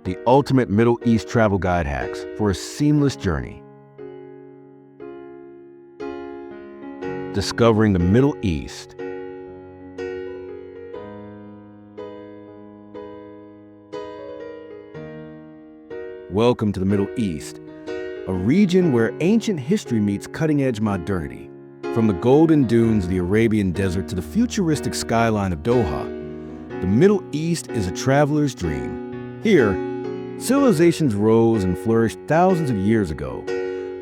the ultimate Middle East travel guide hacks for a seamless journey. Discovering the Middle East. Welcome to the Middle East, a region where ancient history meets cutting-edge modernity. From the golden dunes of the Arabian desert to the futuristic skyline of Doha, the Middle East is a traveler's dream. Here, civilizations rose and flourished thousands of years ago,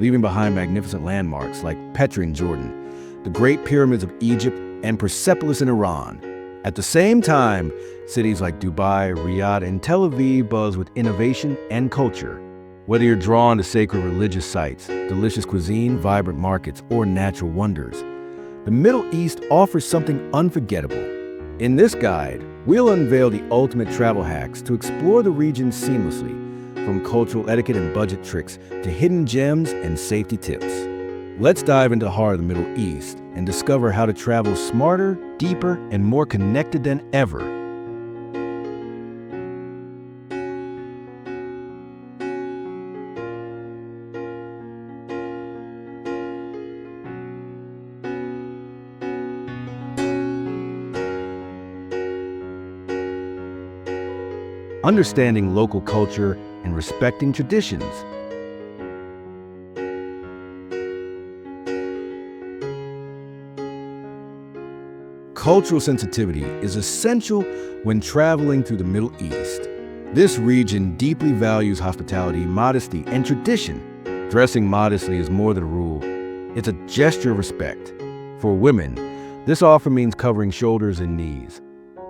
leaving behind magnificent landmarks like Petra in Jordan, the Great Pyramids of Egypt, and Persepolis in Iran. At the same time, cities like Dubai, Riyadh, and Tel Aviv buzz with innovation and culture. Whether you're drawn to sacred religious sites, delicious cuisine, vibrant markets, or natural wonders, the Middle East offers something unforgettable. In this guide, we'll unveil the ultimate travel hacks to explore the region seamlessly, from cultural etiquette and budget tricks to hidden gems and safety tips. Let's dive into the heart of the Middle East and discover how to travel smarter, deeper, and more connected than ever. Understanding local culture and respecting traditions. Cultural sensitivity is essential when traveling through the Middle East. This region deeply values hospitality, modesty, and tradition. Dressing modestly is more than a rule. It's a gesture of respect. For women, this often means covering shoulders and knees,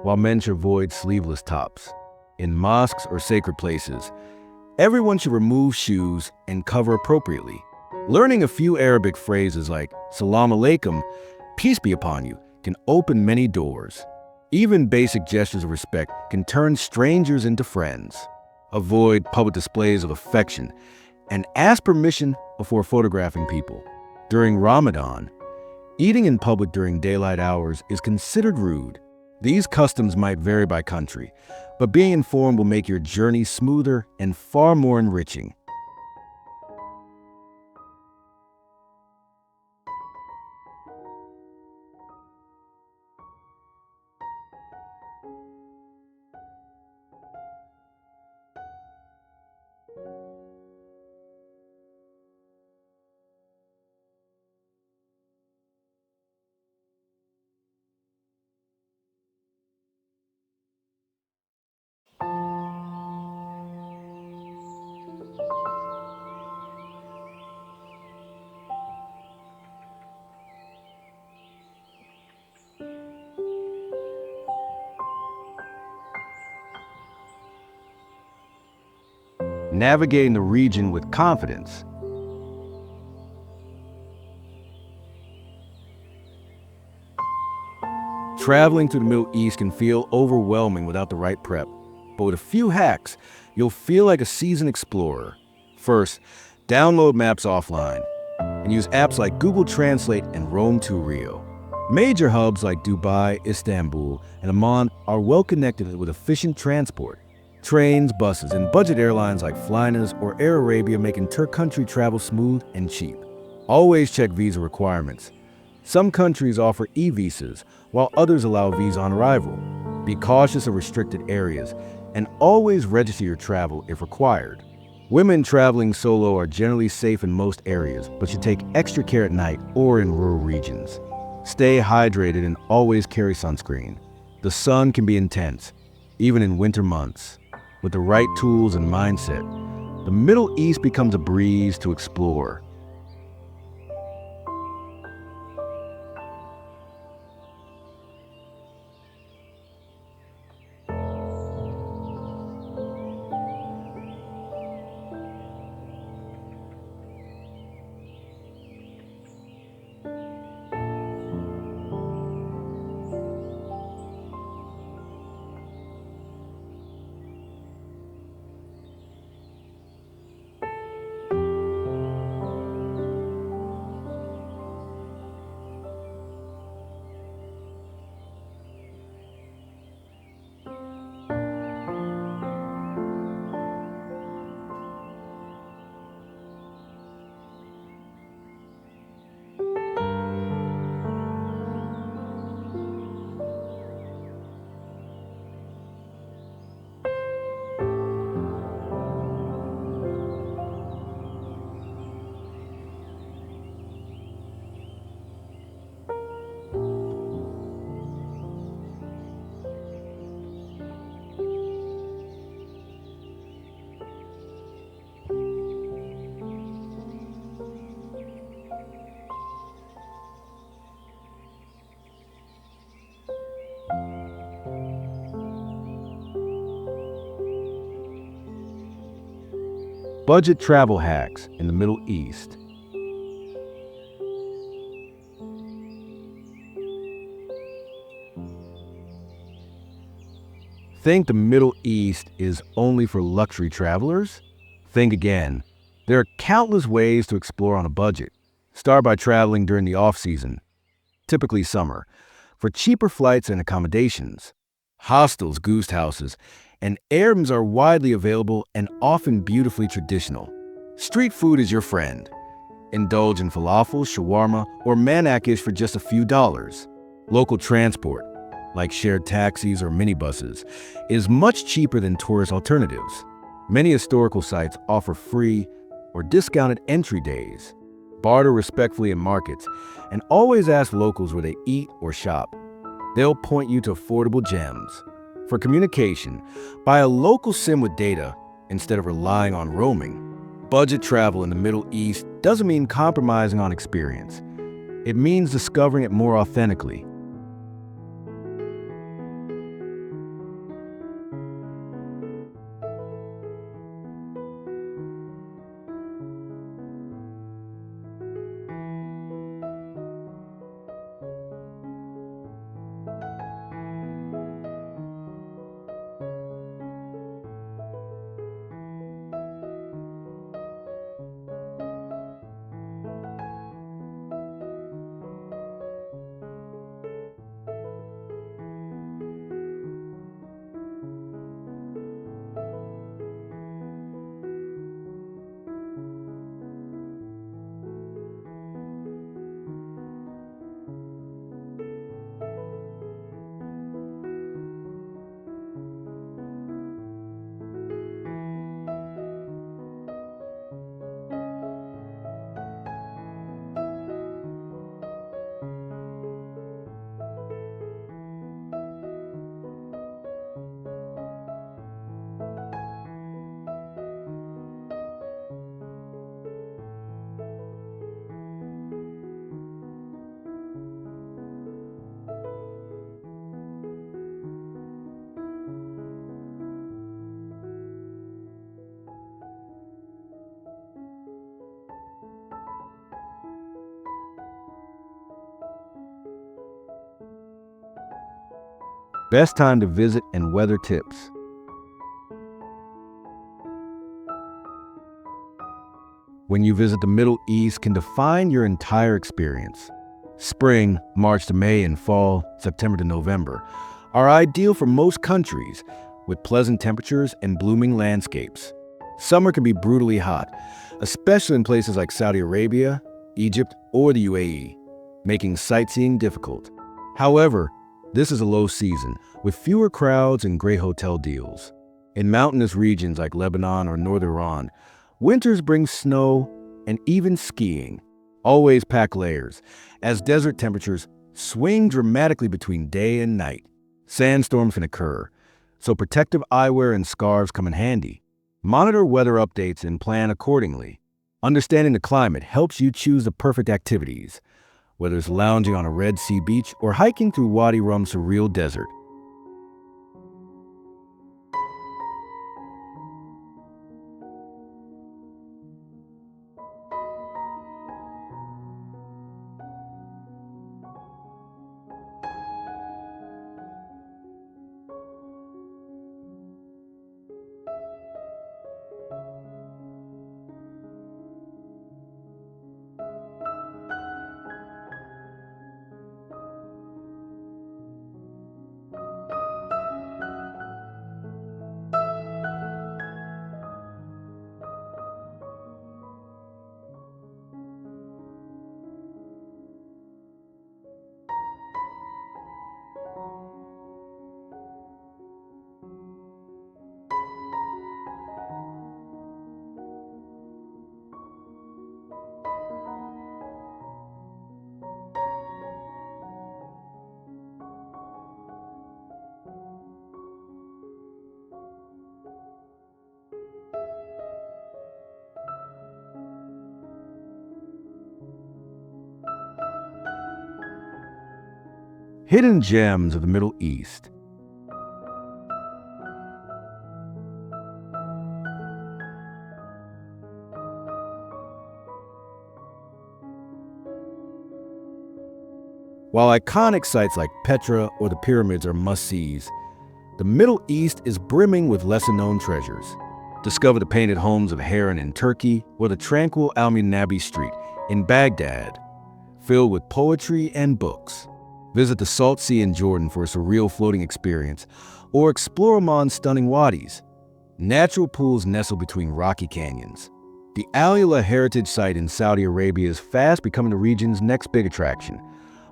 while men should avoid sleeveless tops. In mosques or sacred places, everyone should remove shoes and cover appropriately. Learning a few Arabic phrases like "Salam alaikum," peace be upon you, can open many doors. Even basic gestures of respect can turn strangers into friends. Avoid public displays of affection and ask permission before photographing people. During Ramadan, eating in public during daylight hours is considered rude. These customs might vary by country, but being informed will make your journey smoother and far more enriching. Navigating the region with confidence. Traveling to the Middle East can feel overwhelming without the right prep, but with a few hacks, you'll feel like a seasoned explorer. First, download maps offline and use apps like Google Translate and Rome to Rio. Major hubs like Dubai, Istanbul, and Amman are well connected with efficient transport. Trains, buses, and budget airlines like Flynas or Air Arabia make inter-country travel smooth and cheap. Always check visa requirements. Some countries offer e-visas, while others allow visa on arrival. Be cautious of restricted areas, and always register your travel if required. Women traveling solo are generally safe in most areas, but should take extra care at night or in rural regions. Stay hydrated and always carry sunscreen. The sun can be intense, even in winter months. With the right tools and mindset, the Middle East becomes a breeze to explore. Budget travel hacks in the Middle East. Think the Middle East is only for luxury travelers? Think again. There are countless ways to explore on a budget. Start by traveling during the off-season, typically summer, for cheaper flights and accommodations. Hostels, guest houses, and Airbnbs are widely available and often beautifully traditional. Street food is your friend. Indulge in falafel, shawarma, or manakish for just a few dollars. Local transport, like shared taxis or minibuses, is much cheaper than tourist alternatives. Many historical sites offer free or discounted entry days. Barter respectfully in markets, and always ask locals where they eat or shop. They'll point you to affordable gems. For communication, buy a local SIM with data instead of relying on roaming. Budget travel in the Middle East doesn't mean compromising on experience. It means discovering it more authentically. Best time to visit and weather tips. When you visit the Middle East can define your entire experience. Spring, March to May, and fall, September to November, are ideal for most countries, with pleasant temperatures and blooming landscapes. Summer can be brutally hot, especially in places like Saudi Arabia, Egypt, or the UAE, making sightseeing difficult. However, this is a low season, with fewer crowds and great hotel deals. In mountainous regions like Lebanon or northern Iran, winters bring snow and even skiing. Always pack layers, as desert temperatures swing dramatically between day and night. Sandstorms can occur, so protective eyewear and scarves come in handy. Monitor weather updates and plan accordingly. Understanding the climate helps you choose the perfect activities, whether it's lounging on a Red Sea beach or hiking through Wadi Rum's surreal desert. Hidden gems of the Middle East. While iconic sites like Petra or the pyramids are must-sees, the Middle East is brimming with lesser-known treasures. Discover the painted homes of Harran in Turkey or the tranquil Al-Munabi Street in Baghdad, filled with poetry and books. Visit the Salt Sea in Jordan for a surreal floating experience, or explore Oman's stunning wadis, natural pools nestled between rocky canyons. The Al Ula Heritage Site in Saudi Arabia is fast becoming the region's next big attraction,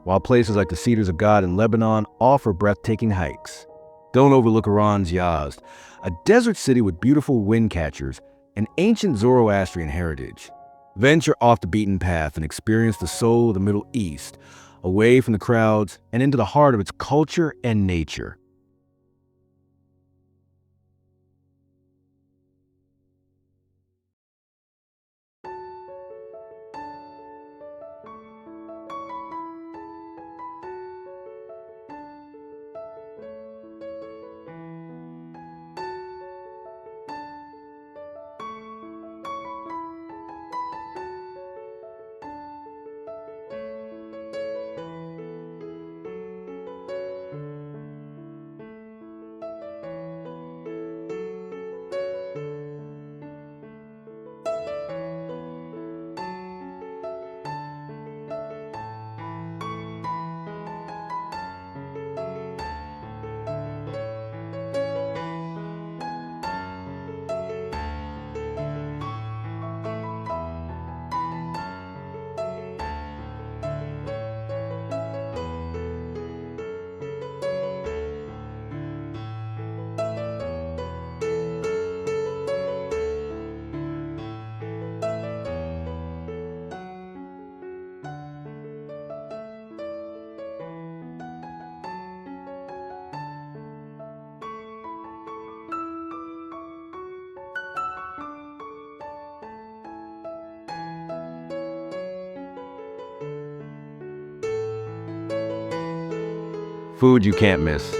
while places like the Cedars of God in Lebanon offer breathtaking hikes. Don't overlook Iran's Yazd, a desert city with beautiful wind catchers and ancient Zoroastrian heritage. Venture off the beaten path and experience the soul of the Middle East, away from the crowds and into the heart of its culture and nature. Food you can't miss.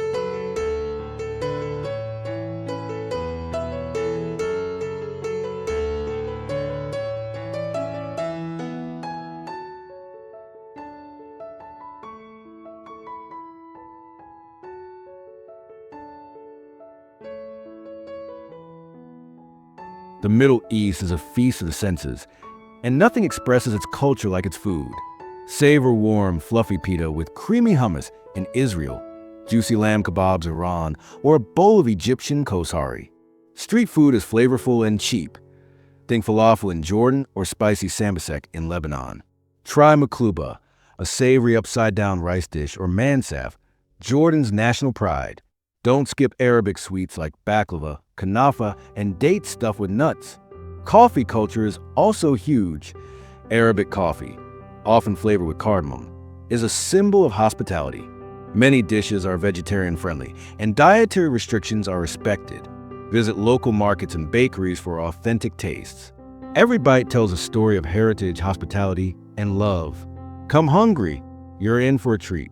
The Middle East is a feast of the senses, and nothing expresses its culture like its food. Savor warm, fluffy pita with creamy hummus in Israel, juicy lamb kebabs in Iran, or a bowl of Egyptian kosari. Street food is flavorful and cheap. Think falafel in Jordan or spicy sambasek in Lebanon. Try makluba, a savory upside-down rice dish, or mansaf, Jordan's national pride. Don't skip Arabic sweets like baklava, kanafa, and dates stuffed with nuts. Coffee culture is also huge. Arabic coffee, often flavored with cardamom, is a symbol of hospitality. Many dishes are vegetarian-friendly, and dietary restrictions are respected. Visit local markets and bakeries for authentic tastes. Every bite tells a story of heritage, hospitality, and love. Come hungry, you're in for a treat.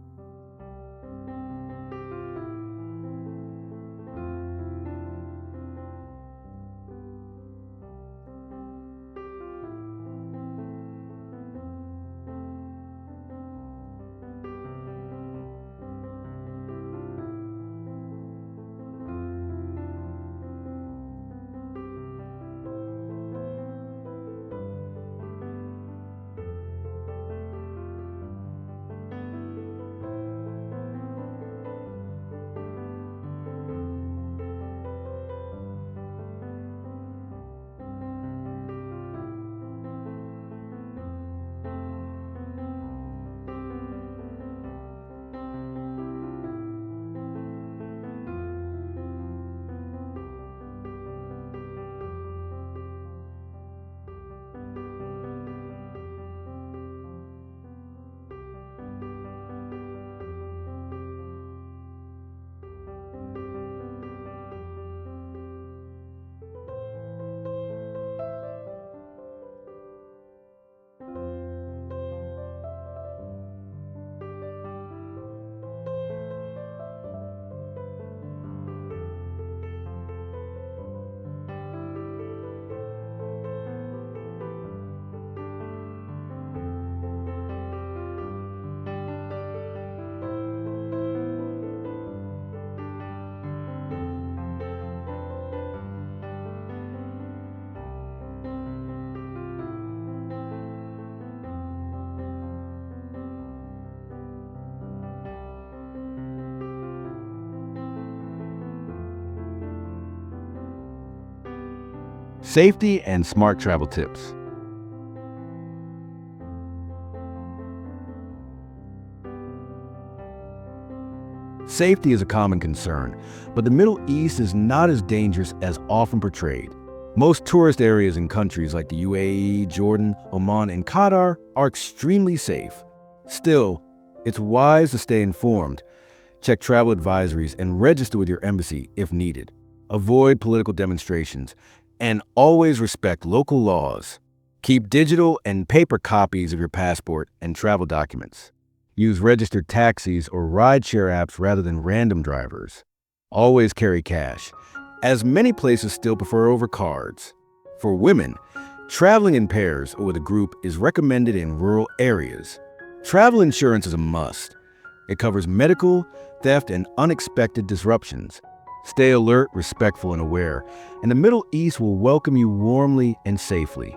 Safety and smart travel tips. Safety is a common concern, but the Middle East is not as dangerous as often portrayed. Most tourist areas in countries like the UAE, Jordan, Oman, and Qatar are extremely safe. Still, it's wise to stay informed, check travel advisories, and register with your embassy if needed. Avoid political demonstrations, and always respect local laws. Keep digital and paper copies of your passport and travel documents. Use registered taxis or rideshare apps rather than random drivers. Always carry cash, as many places still prefer over cards. For women, traveling in pairs or with a group is recommended in rural areas. Travel insurance is a must. It covers medical, theft, and unexpected disruptions. Stay alert, respectful, and aware, and the Middle East will welcome you warmly and safely.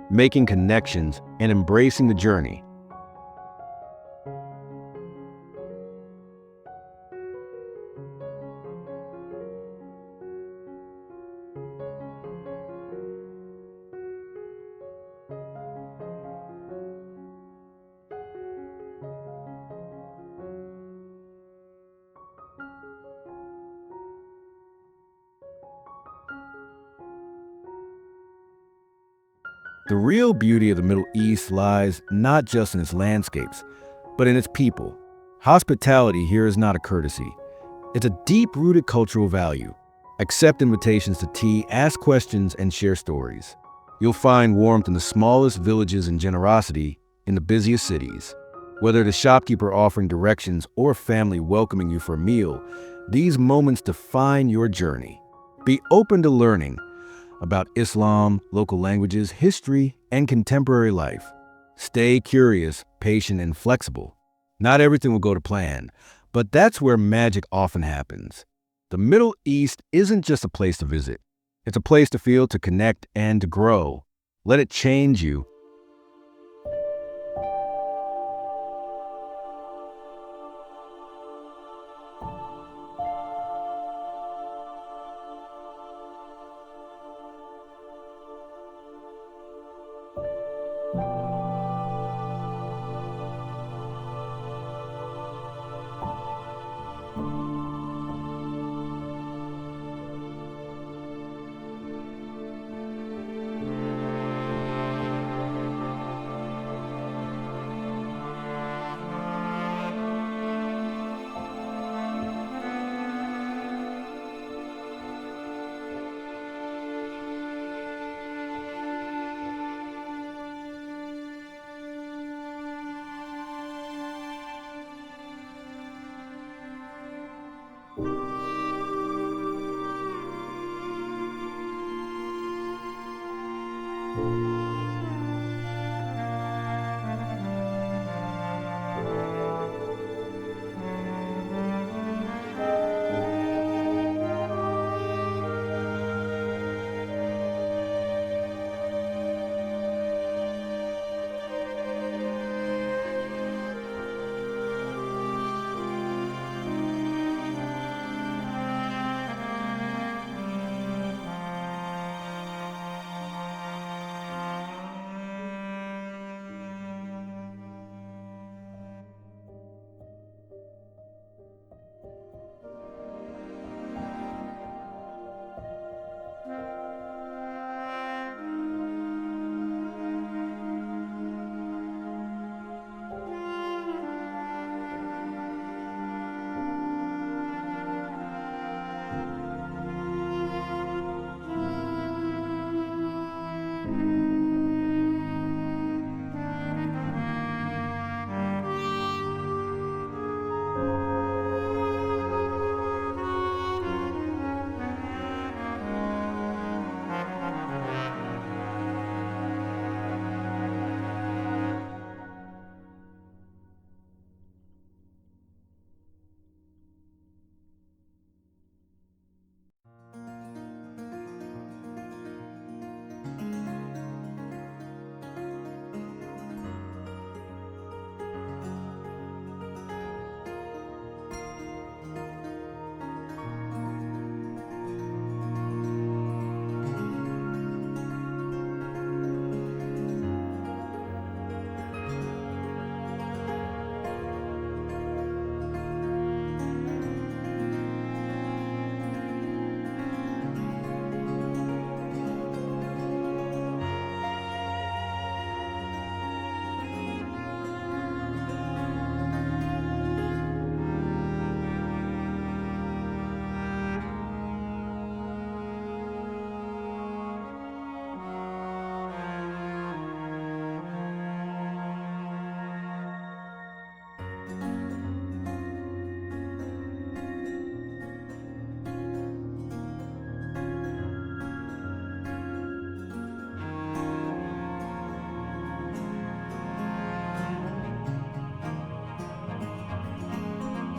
Making connections and embracing the journey. The real beauty of the Middle East lies not just in its landscapes, but in its people. Hospitality here is not a courtesy. It's a deep-rooted cultural value. Accept invitations to tea, ask questions, and share stories. You'll find warmth in the smallest villages and generosity in the busiest cities. Whether the shopkeeper offering directions or a family welcoming you for a meal, these moments define your journey. Be open to learning about Islam, local languages, history, and contemporary life. Stay curious, patient, and flexible. Not everything will go to plan, but that's where magic often happens. The Middle East isn't just a place to visit. It's a place to feel, to connect, and to grow. Let it change you.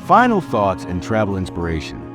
Final thoughts and travel inspiration.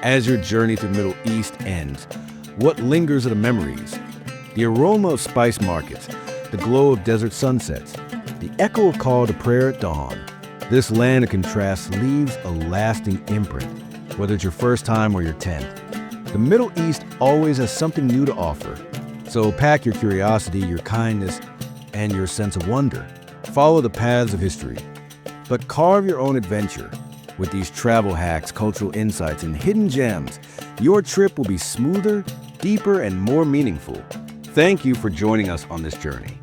As your journey to the Middle East ends, what lingers are the memories? The aroma of spice markets, the glow of desert sunsets, the echo of call to prayer at dawn. This land of contrasts leaves a lasting imprint, whether it's your first time or your 10th. The Middle East always has something new to offer, so pack your curiosity, your kindness, and your sense of wonder. Follow the paths of history, but carve your own adventure. With these travel hacks, cultural insights, and hidden gems, your trip will be smoother, deeper, and more meaningful. Thank you for joining us on this journey.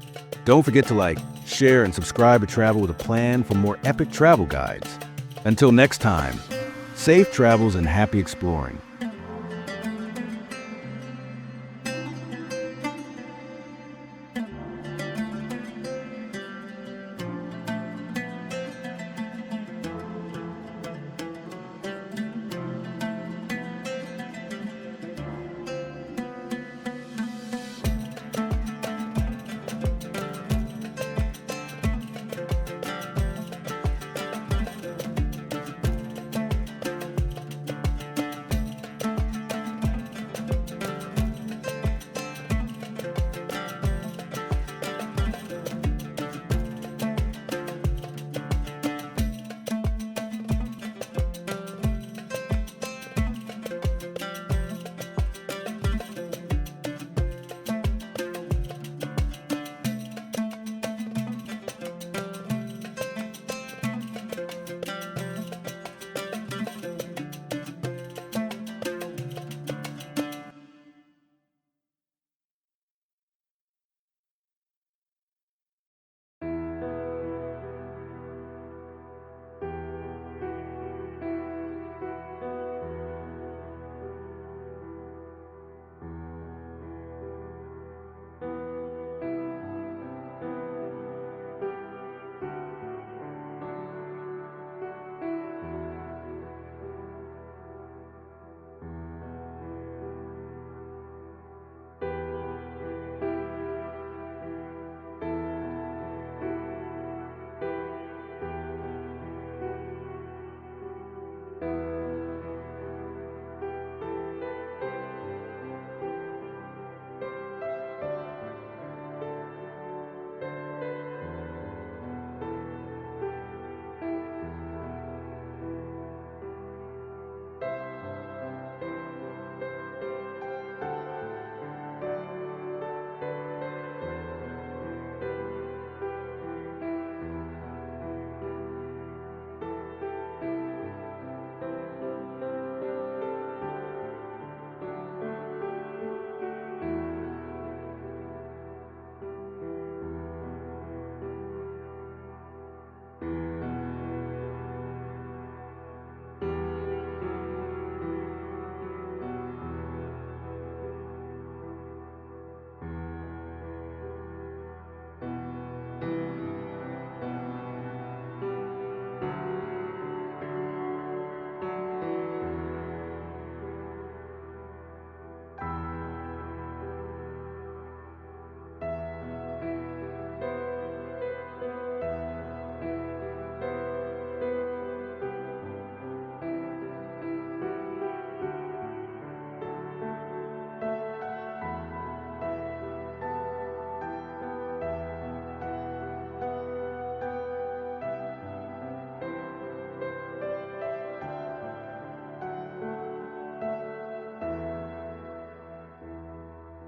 Don't forget to like, share, and subscribe to Travel with a Plan for more epic travel guides. Until next time, safe travels and happy exploring.